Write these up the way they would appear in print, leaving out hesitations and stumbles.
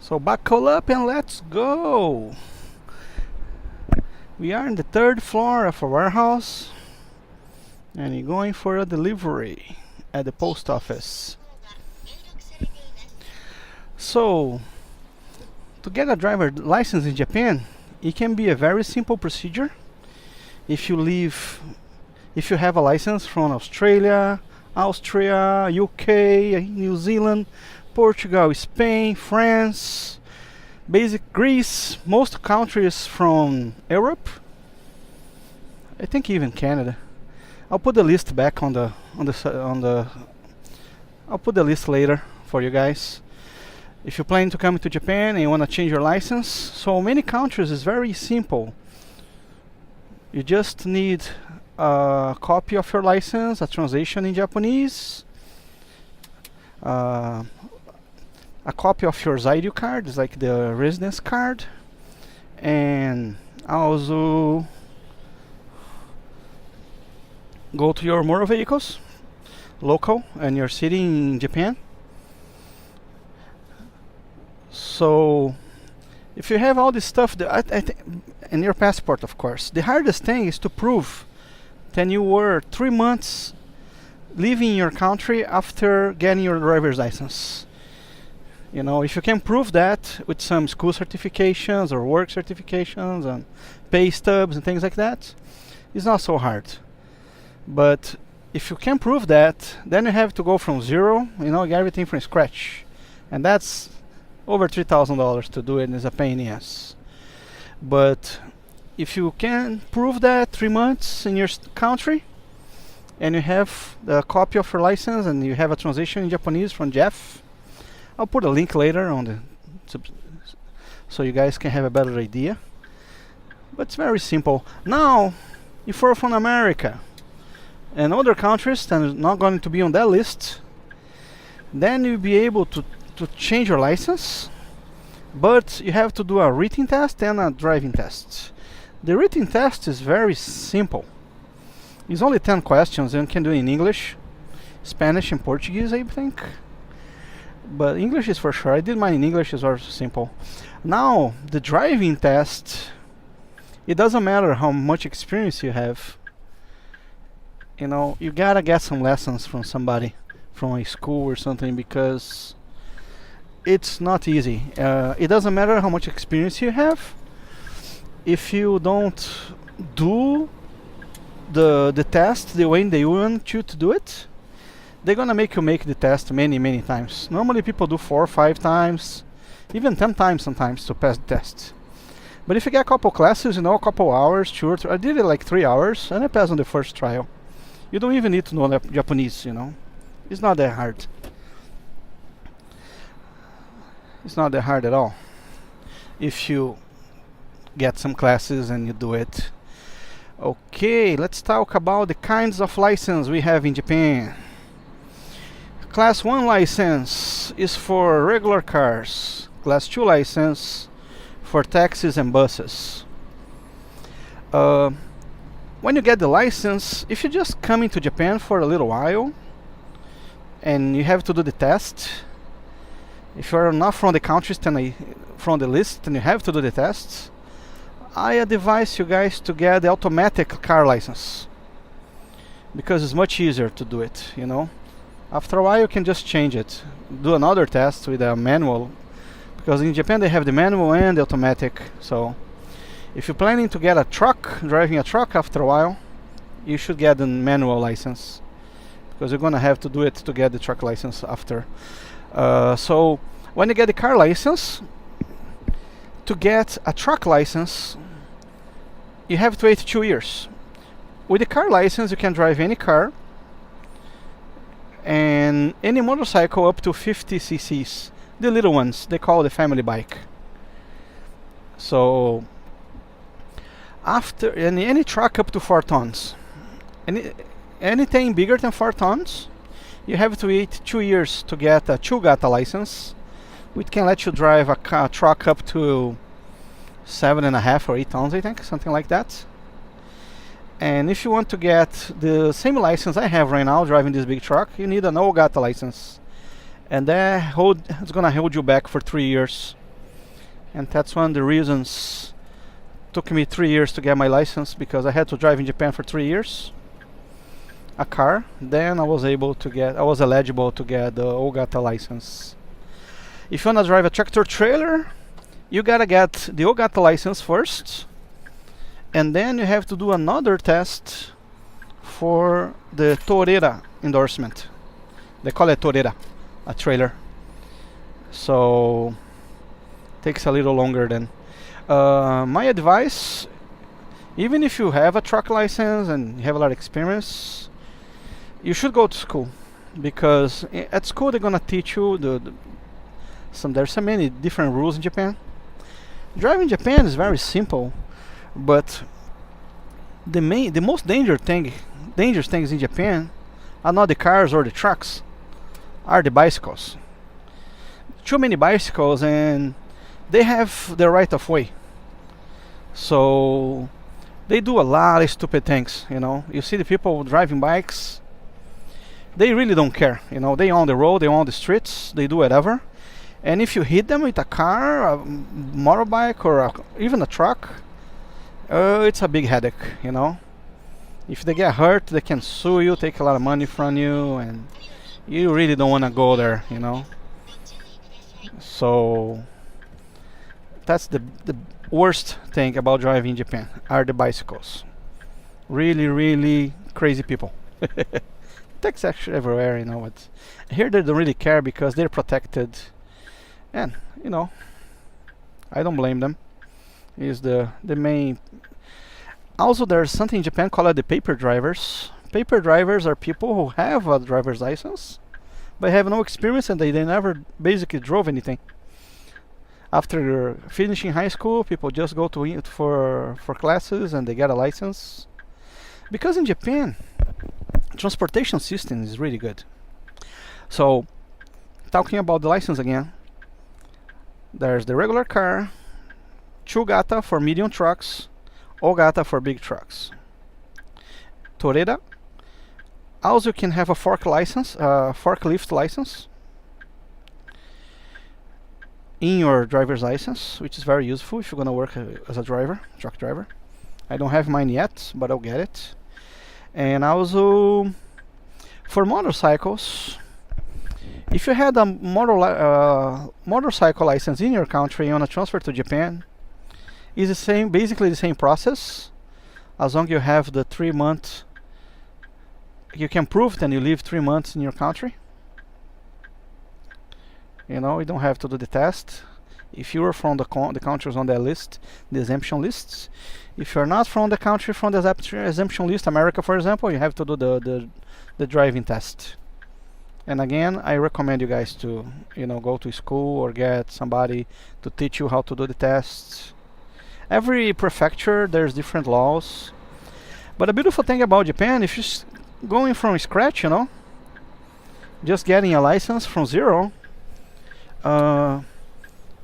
So buckle up and let's go! We are in the third floor of a warehouse and you're going for a delivery at the post office. So, to get a driver license in Japan, it can be a very simple procedure. If you have a license from Australia, Austria, UK, New Zealand, Portugal, Spain, France, basic Greece, most countries from Europe, I think even Canada. I'll put the list back on the I'll put the list later for you guys. If you plan to come to Japan and you want to change your license, so many countries is very simple. You just need a copy of your license, a translation in Japanese, a copy of your Zairyu card, it's like the residence card, and also go to your motor vehicles, local, and you're sitting in Japan. So if you have all this stuff, and your passport, of course, the hardest thing is to prove that you were 3 months leaving your country after getting your driver's license. You know, if you can prove that with some school certifications or work certifications and pay stubs and things like that, it's not so hard. But if you can prove that, then you have to go from zero, you know, get everything from scratch. And that's over $3,000 to do it, and it's a pain in the ass. But if you can prove that 3 months in your country, and you have the copy of your license, and you have a translation in Japanese from Jeff, I'll put a link later on the so you guys can have a better idea. But it's very simple. Now, if you're from America and other countries that are not going to be on that list, then you'll be able to change your license, but you have to do a written test and a driving test. The written test is very simple. It's only 10 questions and you can do it in English, Spanish and Portuguese, I think. But English is for sure. I did mine in English, it's very simple. Now, the driving test, it doesn't matter how much experience you have. You know, you gotta get some lessons from somebody, from a school or something, because it's not easy. It doesn't matter how much experience you have. If you don't do the test the way they want you to do it, they're gonna make you make the test many times. Normally people do 4 or 5 times, even 10 times sometimes to pass the test. But if you get a couple classes, you know, a couple hours, 2 or 3, I did it like 3 hours and I passed on the first trial. You don't even need to know Japanese, you know. It's not that hard. It's not that hard at all if you get some classes and you do it. Okay, let's talk about the kinds of license we have in Japan. Class 1 license is for regular cars. Class 2 license for taxis and buses. When you get the license, if you just come into Japan for a little while and you have to do the test, if you're not from the countries from the list and you have to do the tests, I advise you guys to get the automatic car license, because it's much easier to do it, you know. After a while you can just change it, do another test with a manual, because in Japan they have the manual and the automatic. So if you're planning to get a truck, driving a truck after a while, you should get the manual license, because you're gonna have to do it to get the truck license after. So when you get the car license, to get a truck license you have to wait 2 years. With the car license you can drive any car and any motorcycle up to 50 cc's, the little ones, they call the family bike. So after any truck up to 4 tons, anything bigger than 4 tons, you have to wait 2 years to get a Chugata license, which can let you drive a truck up to 7.5 or 8 tons, I think, something like that. And if you want to get the same license I have right now driving this big truck, you need an Ogata license, and that it's gonna hold you back for 3 years and that's one of the reasons took me 3 years to get my license, because I had to drive in Japan for 3 years a car. Then I was eligible to get the Ogata license. If you want to drive a tractor trailer, you gotta get the Ogata license first, and then you have to do another test for the Torera endorsement. They call it Torera, a trailer. So takes a little longer then. My advice, even if you have a truck license and you have a lot of experience, you should go to school, because at school they're gonna teach you there's so many different rules in Japan. Driving in Japan is very simple, but the most dangerous things in Japan are not the cars or the trucks, are the bicycles. Too many bicycles, and they have the right of way. So they do a lot of stupid things, you know. You see the people driving bikes, they really don't care, you know. They own the road, they own the streets, they do whatever. And if you hit them with a car, a motorbike, or even a truck, it's a big headache, you know. If they get hurt, they can sue you, take a lot of money from you, and you really don't want to go there, you know. So that's the worst thing about driving in Japan, are the bicycles. Really, really crazy people. That's actually everywhere, you know. But here they don't really care because they're protected, and you know, I don't blame them. Is the main. Also, there's something in Japan called the paper drivers. Paper drivers are people who have a driver's license but have no experience, and they never basically drove anything. After finishing high school, people just go to it for classes and they get a license. Because in Japan, transportation system is really good. So, talking about the license again, there's the regular car, Chugata for medium trucks, Ogata for big trucks. Toreda. Also, you can have a forklift license in your driver's license, which is very useful if you're gonna work as a truck driver. I don't have mine yet, but I'll get it. And also, for motorcycles, if you had a motorcycle license in your country and you want to transfer to Japan, it's basically the same process. As long as you have the 3 month, you can prove that you live 3 months in your country. You know, you don't have to do the test. If you are from the countries on that list, the exemption lists. If you're not from the country from the exemption list, America for example, you have to do the driving test. And again, I recommend you guys to, you know, go to school or get somebody to teach you how to do the tests. Every prefecture there's different laws. But the beautiful thing about Japan, if you're going from scratch, you know, just getting a license from zero,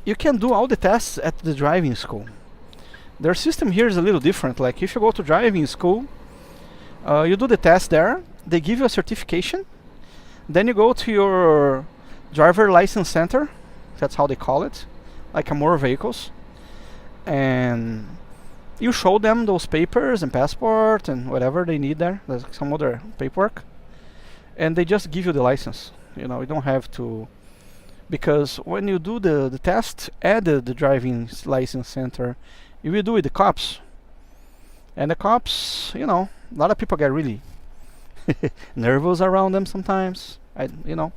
you can do all the tests at the driving school. Their system here is a little different. Like if you go to driving school, you do the test there, they give you a certification, then you go to your driver license center, that's how they call it, like a motor vehicles, and you show them those papers and passport and whatever they need there. There's some other paperwork, and they just give you the license. You know, you don't have to, because when you do the test at the driving license center, you will do with the cops, and the cops, you know, a lot of people get really nervous around them sometimes. You know,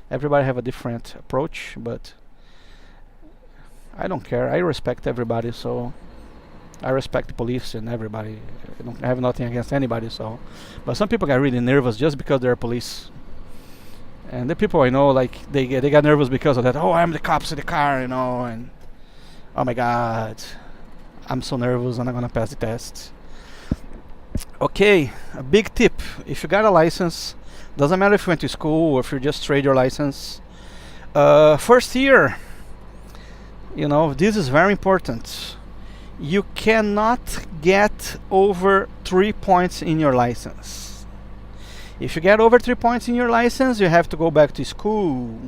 everybody have a different approach, but I don't care. I respect everybody, so I respect the police and everybody. I don't have nothing against anybody, so. But some people get really nervous just because they're police. And the people I know, like, they got nervous because of that. Oh, I'm the cops in the car, you know, and oh my God, I'm so nervous, I'm not gonna pass the test. Okay, a big tip: if you got a license, doesn't matter if you went to school or if you just trade your license. First year, you know, this is very important. You cannot get over 3 points in your license. If you get over 3 points in your license, you have to go back to school.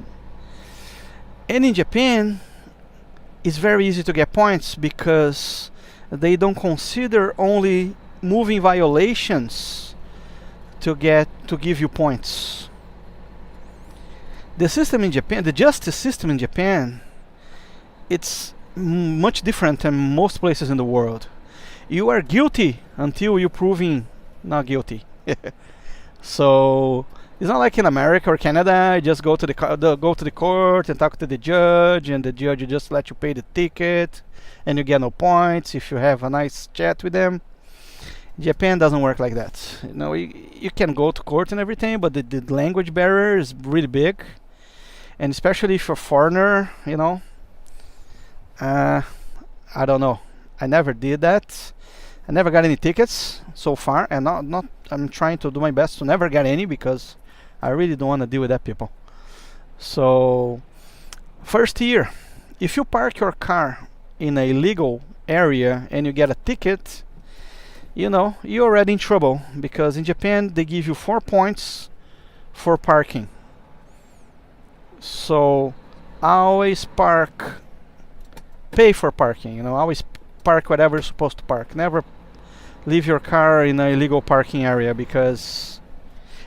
And in Japan, it's very easy to get points because they don't consider only moving violations to give you points. The system in Japan, the justice system in Japan, it's much different than most places in the world. You are guilty until you're proven not guilty. So it's not like in America or Canada. You just go to the court and talk to the judge, and the judge will just let you pay the ticket, and you get no points if you have a nice chat with them. Japan doesn't work like that. You know, you can go to court and everything, but the language barrier is really big, and especially if you're a foreigner, you know. I don't know. I never did that. I never got any tickets so far, and I'm trying to do my best to never get any because I really don't want to deal with that people. So, first year, if you park your car in a legal area and you get a ticket, you know, you're already in trouble because in Japan they give you 4 points for parking. So, always pay for parking, you know, always park whatever you're supposed to park. Never leave your car in a illegal parking area because,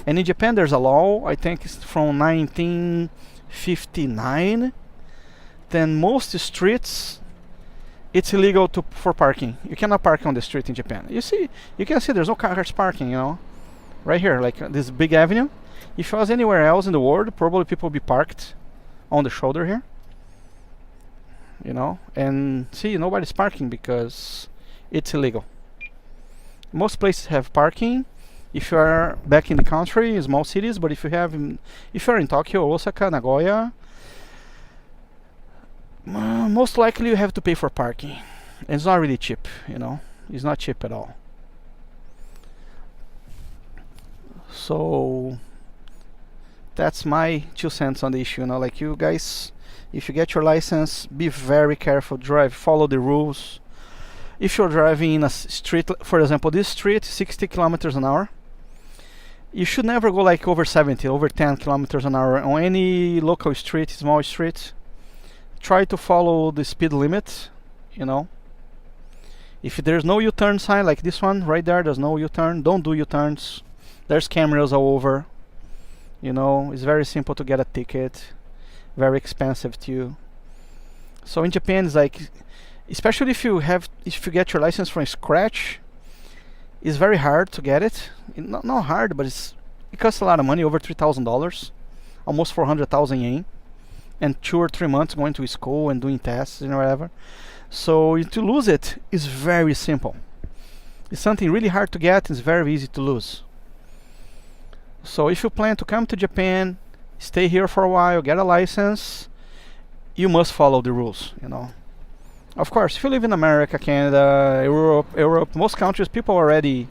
and in Japan there's a law, I think it's from 1959, then most streets it's illegal for parking. You cannot park on the street in Japan. You can see there's no cars parking, you know, right here, like this big avenue. If I was anywhere else in the world, probably people would be parked on the shoulder here, you know, and see, nobody's parking because it's illegal. Most places have parking if you are back in the country, in small cities, but if you're in Tokyo, Osaka, Nagoya, most likely you have to pay for parking. And it's not really cheap, you know, it's not cheap at all. So that's my 2 cents on the issue, you know, like you guys, if you get your license, be very careful, follow the rules. If you're driving in a street, for example, this street, 60 kilometers an hour, you should never go like over 70, over 10 kilometers an hour on any local street, small street. Try to follow the speed limit, you know. If there's no U-turn sign, like this one right there, there's no U-turn, don't do U-turns. There's cameras all over, you know. It's very simple to get a ticket, very expensive too. So in Japan, it's like, especially if you get your license from scratch, it's very hard to get it. Not hard, but it costs a lot of money, over $3,000, almost 400,000 yen, and 2 or 3 months going to school and doing tests and whatever. So to lose it is very simple. It's something really hard to get. It's very easy to lose. So if you plan to come to Japan, stay here for a while, get a license, you must follow the rules, you know. Of course, if you live in America, Canada, Europe, most countries, people already,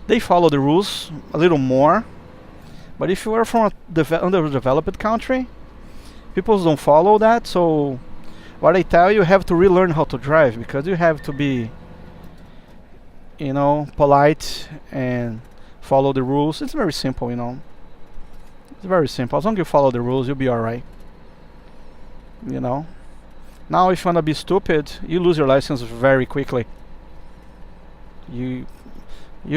they follow the rules a little more. But if you are from a underdeveloped country, people don't follow that. So what I tell you, you have to relearn how to drive, because you have to be, you know, polite and follow the rules. It's very simple, you know. It's very simple. As long as you follow the rules, you'll be alright. You know. Now, if you wanna be stupid, you lose your license very quickly. You'll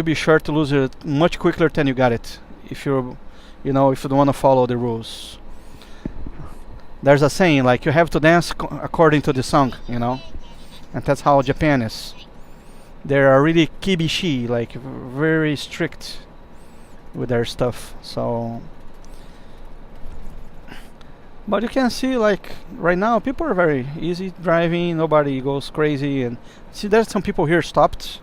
be sure to lose it much quicker than you got it. If you don't wanna follow the rules. There's a saying like you have to dance according to the song, you know, and that's how Japan is. They are really kibishi, like very strict with their stuff. So. But you can see, like, right now, people are very easy driving, nobody goes crazy, and see, there's some people here stopped,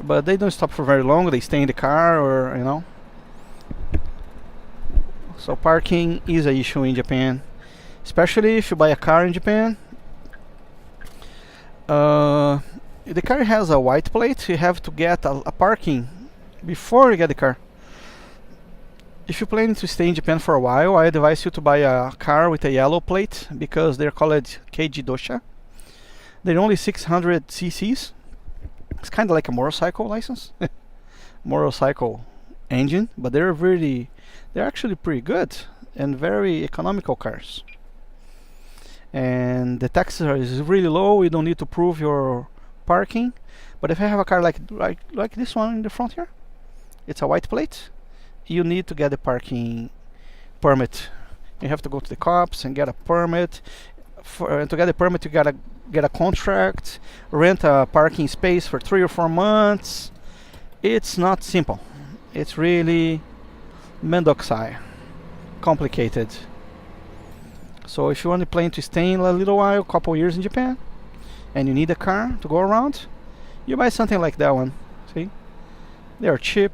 but they don't stop for very long, they stay in the car, or, you know. So parking is an issue in Japan, especially if you buy a car in Japan. The car has a white plate, you have to get a parking before you get the car. If you plan to stay in Japan for a while, I advise you to buy a car with a yellow plate, because they're called Keiji Dosha. They're only 600 cc's. It's kind of like a motorcycle license, motorcycle engine, but they're actually pretty good and very economical cars. and the taxes is really low. You don't need to prove your parking. But if I have a car like this one in the front here, it's a white plate, you need to get a parking permit. You have to go to the cops and get a permit. To get a permit, you gotta get a contract, rent a parking space for 3 or 4 months. It's not simple. It's really mendoxai, complicated. So if you want to plan to stay in a little while, couple years in Japan, and you need a car to go around, you buy something like that one. See, they are cheap.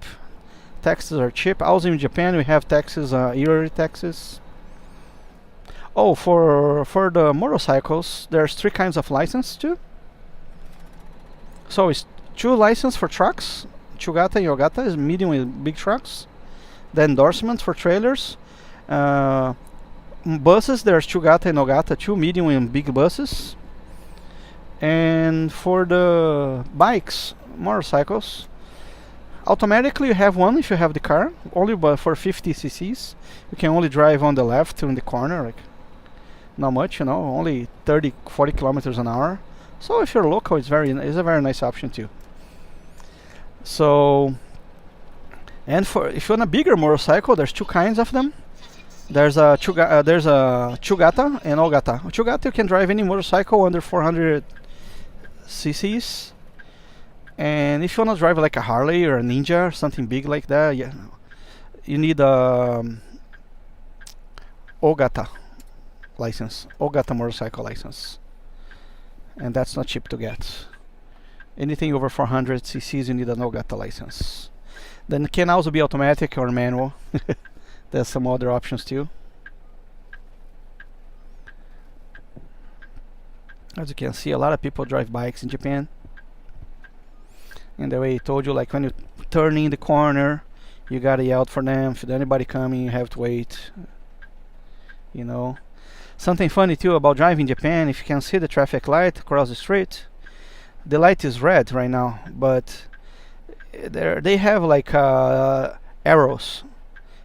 Taxes are cheap. Also in Japan, we have taxes, yearly taxes. Oh, for the motorcycles, there's 3 kinds of license too. So it's 2 license for trucks, Chugata and Yogata is medium and big trucks. The endorsement for trailers. Buses, there's Chugata and Ogata, 2 medium and big buses. And for the bikes, motorcycles, automatically you have one if you have the car, only but for 50 cc's. You can only drive on the left in the corner, like not much, you know, only 30-40 kilometers an hour. So if you're local, it's a very nice option too. So, and if you want a bigger motorcycle, there's 2 kinds of them. There's a Chugata and Ogata. Chugata, you can drive any motorcycle under 400 cc's. And if you want to drive like a Harley or a Ninja or something big like that, yeah, you need a Ogata license, Ogata motorcycle license, and that's not cheap to get. Anything over 400 cc's, you need an Ogata license. Then it can also be automatic or manual. There's some other options too. As you can see, a lot of people drive bikes in Japan. And the way I told you, like when you turn in the corner, you gotta yell for them. If there's anybody coming, you have to wait. You know. Something funny too about driving in Japan, if you can see the traffic light across the street, the light is red right now, but they have like arrows.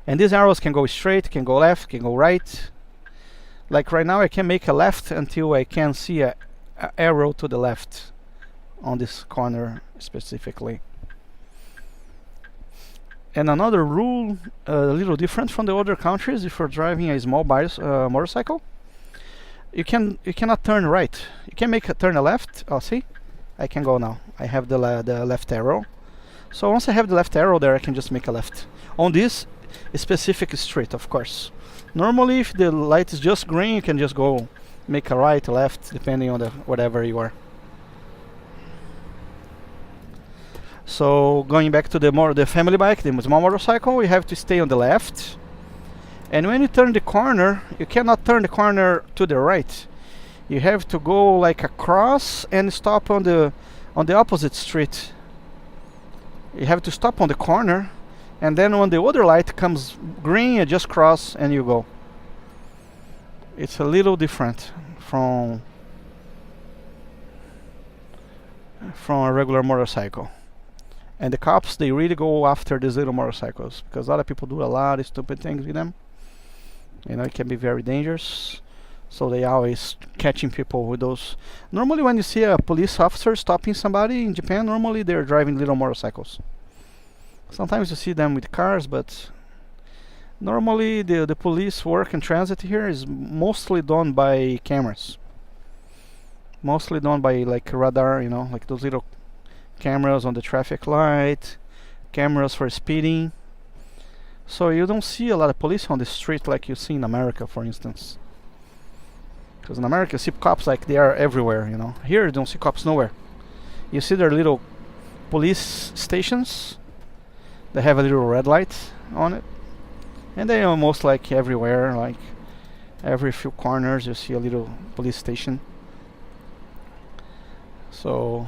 And these arrows can go straight, can go left, can go right. Like right now I can make a left until I can see a arrow to the left on this corner specifically. And another rule, a little different from the other countries, if you're driving a small motorcycle, you cannot turn right. You can make a turn left. Oh, see, I can go now. I have the left arrow. So once I have the left arrow there, I can just make a left on this specific street, of course. Normally, if the light is just green, you can just go make a right, left, depending on whatever you are. So going back to the family bike, the small motorcycle, you have to stay on the left. And when you turn the corner, you cannot turn the corner to the right. You have to go like across and stop on the opposite street. You have to stop on the corner, and then when the other light comes green, you just cross and you go. It's a little different from a regular motorcycle. And the cops, they really go after these little motorcycles because a lot of people do a lot of stupid things with them. You know, it can be very dangerous. So they always catching people with those. Normally when you see a police officer stopping somebody in Japan, normally they're driving little motorcycles. Sometimes you see them with cars, but normally the police work in transit here is mostly done by cameras. Mostly done by like radar, you know, like those little cameras on the traffic light, cameras for speeding. So you don't see a lot of police on the street like you see in America, for instance. Because in America you see cops like they are everywhere, you know. Here you don't see cops nowhere. You see their little police stations. They have a little red light on it. And they are almost like everywhere, like every few corners you see a little police station. So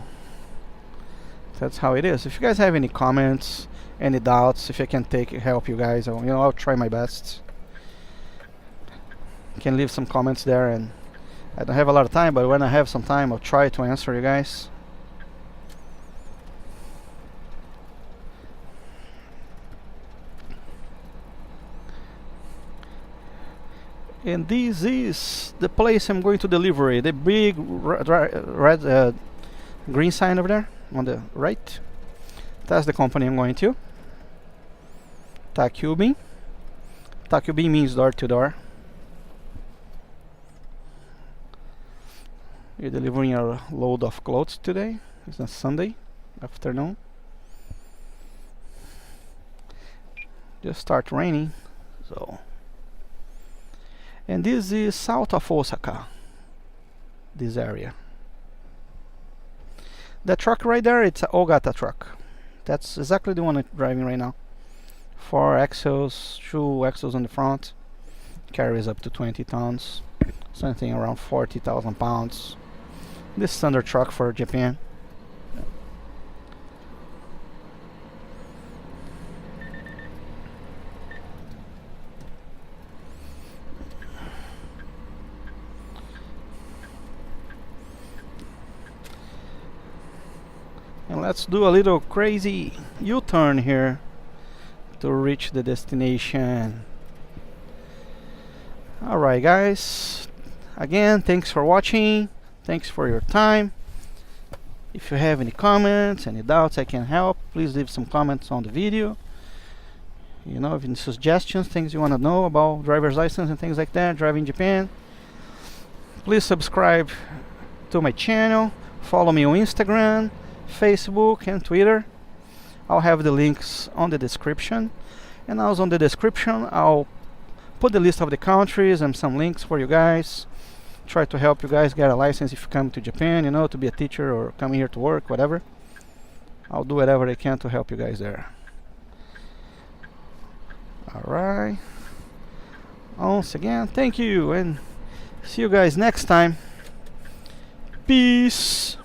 that's how it is. If you guys have any comments, any doubts, if I can help you guys, I'll try my best. You can leave some comments there, and I don't have a lot of time, but when I have some time, I'll try to answer you guys. And this is the place I'm going to deliver it. The big red green sign over there on the right. That's the company I'm going to. Takubin. Takubin means door to door. You're delivering a load of clothes today. It's a Sunday afternoon. Just start raining, so. And this is south of Osaka, this area. That truck right there, it's an Ogata truck. That's exactly the one I'm driving right now. 4 axles, 2 axles on the front. Carries up to 20 tons, something around 40,000 pounds. This standard truck for Japan. And let's do a little crazy U-turn here to reach the destination. Alright guys, again, thanks for watching, thanks for your time. If you have any comments, any doubts I can help, please leave some comments on the video. You know, any suggestions, things you want to know about driver's license and things like that, driving Japan. Please subscribe to my channel, follow me on Instagram, Facebook and Twitter. I'll have the links on the description, and also on the description I'll put the list of the countries and some links for you guys. Try to help you guys get a license if you come to Japan, you know, to be a teacher or come here to work, whatever. I'll do whatever I can to help you guys there. Alright, once again, thank you and see you guys next time. Peace.